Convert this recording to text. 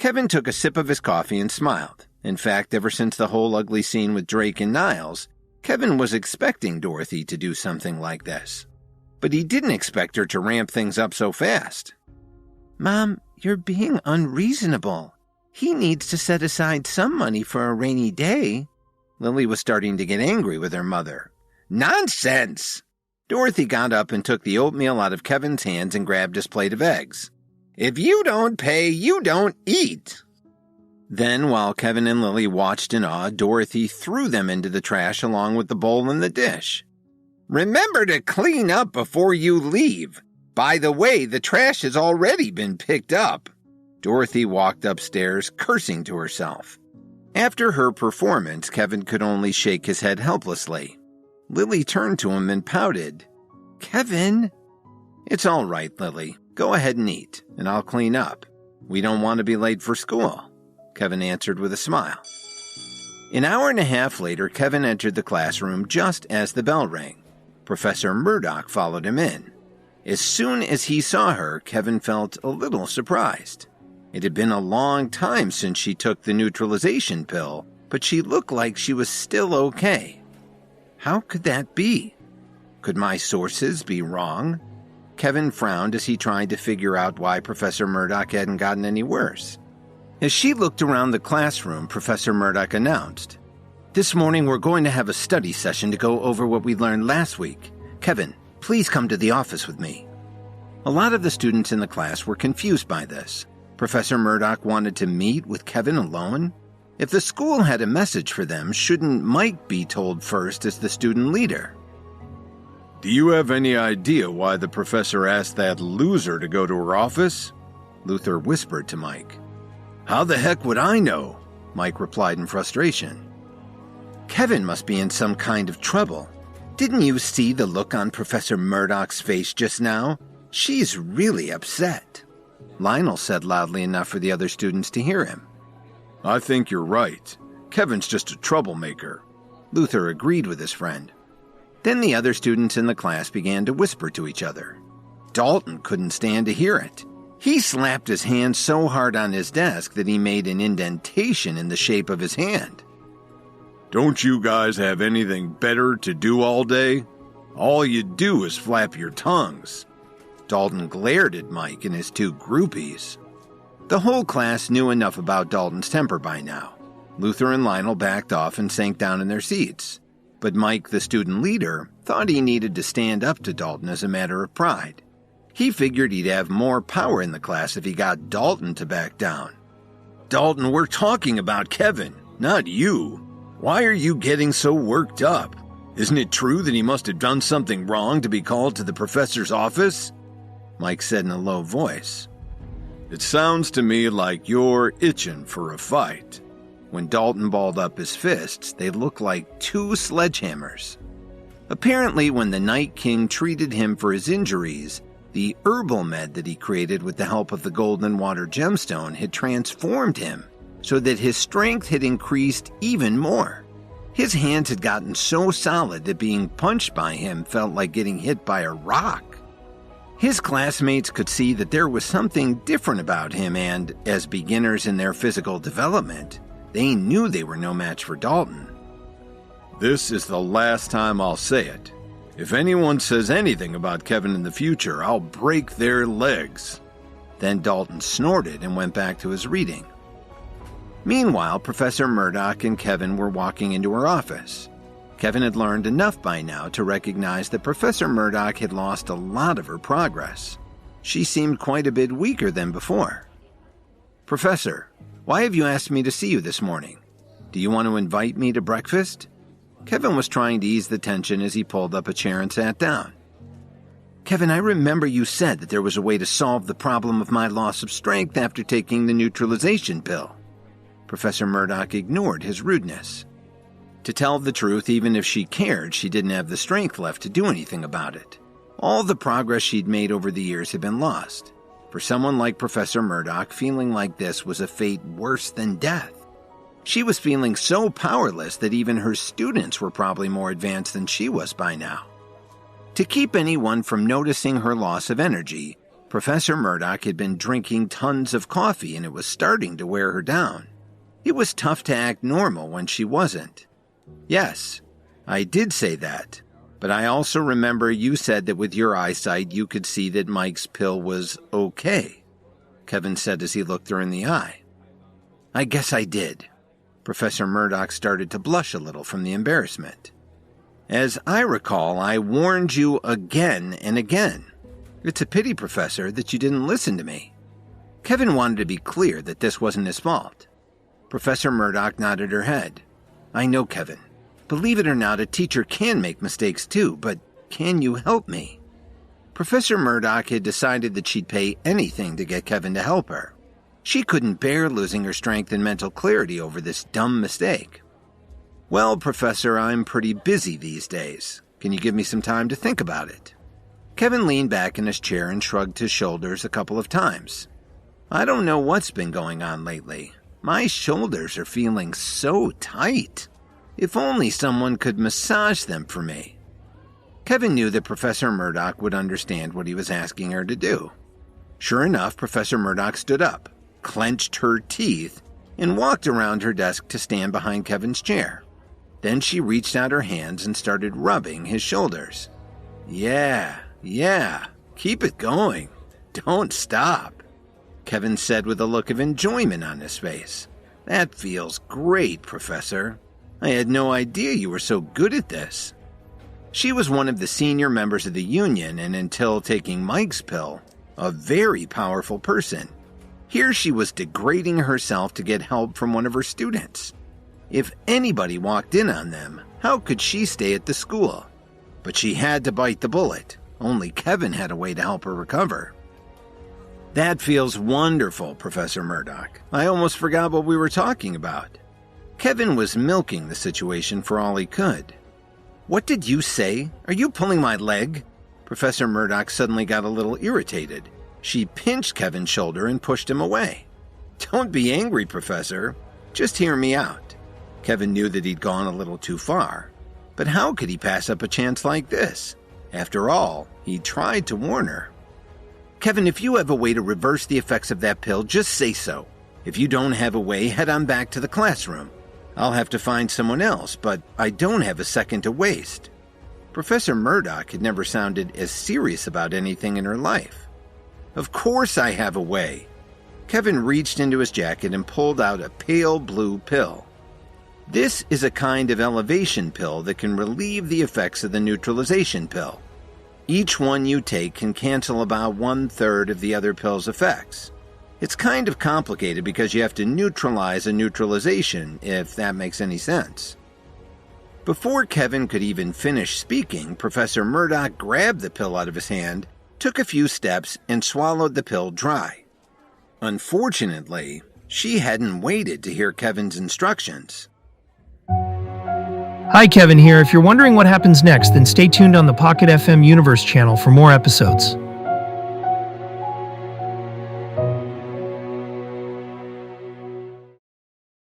Kevin took a sip of his coffee and smiled. In fact, ever since the whole ugly scene with Drake and Niles, Kevin was expecting Dorothy to do something like this. But he didn't expect her to ramp things up so fast. "Mom, you're being unreasonable. He needs to set aside some money for a rainy day." Lily was starting to get angry with her mother. "Nonsense!" Dorothy got up and took the oatmeal out of Kevin's hands and grabbed his plate of eggs. "If you don't pay, you don't eat." Then, while Kevin and Lily watched in awe, Dorothy threw them into the trash along with the bowl and the dish. "Remember to clean up before you leave. By the way, the trash has already been picked up." Dorothy walked upstairs, cursing to herself. After her performance, Kevin could only shake his head helplessly. Lily turned to him and pouted. "Kevin?" "It's all right, Lily. Go ahead and eat, and I'll clean up. We don't want to be late for school," Kevin answered with a smile. An hour and a half later, Kevin entered the classroom just as the bell rang. Professor Murdock followed him in. As soon as he saw her, Kevin felt a little surprised. It had been a long time since she took the neutralization pill, but she looked like she was still okay. How could that be? Could my sources be wrong? Kevin frowned as he tried to figure out why Professor Murdock hadn't gotten any worse. As she looked around the classroom, Professor Murdock announced, "This morning we're going to have a study session to go over what we learned last week. Kevin, please come to the office with me." A lot of the students in the class were confused by this. Professor Murdock wanted to meet with Kevin alone? If the school had a message for them, shouldn't Mike be told first as the student leader? "Do you have any idea why the professor asked that loser to go to her office?" Luther whispered to Mike. "How the heck would I know?" Mike replied in frustration. "Kevin must be in some kind of trouble. Didn't you see the look on Professor Murdock's face just now? She's really upset," Lionel said loudly enough for the other students to hear him. "I think you're right. Kevin's just a troublemaker." Luther agreed with his friend. Then the other students in the class began to whisper to each other. Dalton couldn't stand to hear it. He slapped his hand so hard on his desk that he made an indentation in the shape of his hand. "Don't you guys have anything better to do all day? All you do is flap your tongues." Dalton glared at Mike and his two groupies. The whole class knew enough about Dalton's temper by now. Luther and Lionel backed off and sank down in their seats. But Mike, the student leader, thought he needed to stand up to Dalton as a matter of pride. He figured he'd have more power in the class if he got Dalton to back down. "Dalton, we're talking about Kevin, not you. Why are you getting so worked up? Isn't it true that he must have done something wrong to be called to the professor's office?" Mike said in a low voice. "It sounds to me like you're itching for a fight." When Dalton balled up his fists, they looked like two sledgehammers. Apparently, when the Night King treated him for his injuries, the herbal med that he created with the help of the Golden Water Gemstone had transformed him so that his strength had increased even more. His hands had gotten so solid that being punched by him felt like getting hit by a rock. His classmates could see that there was something different about him, and, as beginners in their physical development, they knew they were no match for Dalton. "This is the last time I'll say it. If anyone says anything about Kevin in the future, I'll break their legs." Then Dalton snorted and went back to his reading. Meanwhile, Professor Murdock and Kevin were walking into her office. Kevin had learned enough by now to recognize that Professor Murdock had lost a lot of her progress. She seemed quite a bit weaker than before. "Professor, why have you asked me to see you this morning? Do you want to invite me to breakfast?" Kevin was trying to ease the tension as he pulled up a chair and sat down. "Kevin, I remember you said that there was a way to solve the problem of my loss of strength after taking the neutralization pill." Professor Murdock ignored his rudeness. To tell the truth, even if she cared, she didn't have the strength left to do anything about it. All the progress she'd made over the years had been lost. For someone like Professor Murdock, feeling like this was a fate worse than death. She was feeling so powerless that even her students were probably more advanced than she was by now. To keep anyone from noticing her loss of energy, Professor Murdock had been drinking tons of coffee and it was starting to wear her down. It was tough to act normal when she wasn't. Yes, I did say that, but I also remember you said that with your eyesight you could see that Mike's pill was okay, Kevin said as he looked her in the eye. I guess I did. Professor Murdock started to blush a little from the embarrassment. As I recall, I warned you again and again. It's a pity, Professor, that you didn't listen to me. Kevin wanted to be clear that this wasn't his fault. Professor Murdock nodded her head. I know, Kevin. Believe it or not, a teacher can make mistakes too, but can you help me? Professor Murdock had decided that she'd pay anything to get Kevin to help her. She couldn't bear losing her strength and mental clarity over this dumb mistake. Well, Professor, I'm pretty busy these days. Can you give me some time to think about it? Kevin leaned back in his chair and shrugged his shoulders a couple of times. I don't know what's been going on lately. My shoulders are feeling so tight. If only someone could massage them for me. Kevin knew that Professor Murdock would understand what he was asking her to do. Sure enough, Professor Murdock stood up, clenched her teeth, and walked around her desk to stand behind Kevin's chair. Then she reached out her hands and started rubbing his shoulders. Yeah, keep it going. Don't stop, Kevin said with a look of enjoyment on his face. That feels great, Professor. I had no idea you were so good at this. She was one of the senior members of the union and until taking Mike's pill, a very powerful person. Here she was degrading herself to get help from one of her students. If anybody walked in on them, how could she stay at the school? But she had to bite the bullet. Only Kevin had a way to help her recover. That feels wonderful, Professor Murdock. I almost forgot what we were talking about. Kevin was milking the situation for all he could. What did you say? Are you pulling my leg? Professor Murdock suddenly got a little irritated. She pinched Kevin's shoulder and pushed him away. Don't be angry, Professor. Just hear me out. Kevin knew that he'd gone a little too far. But how could he pass up a chance like this? After all, he tried to warn her. Kevin, if you have a way to reverse the effects of that pill, just say so. If you don't have a way, head on back to the classroom. I'll have to find someone else, but I don't have a second to waste. Professor Murdock had never sounded as serious about anything in her life. Of course I have a way. Kevin reached into his jacket and pulled out a pale blue pill. This is a kind of elevation pill that can relieve the effects of the neutralization pill. Each one you take can cancel about 1/3 of the other pill's effects. It's kind of complicated because you have to neutralize a neutralization, if that makes any sense. Before Kevin could even finish speaking, Professor Murdock grabbed the pill out of his hand, took a few steps, and swallowed the pill dry. Unfortunately, she hadn't waited to hear Kevin's instructions. Hi, Kevin here. If you're wondering what happens next, then stay tuned on the Pocket FM Universe channel for more episodes.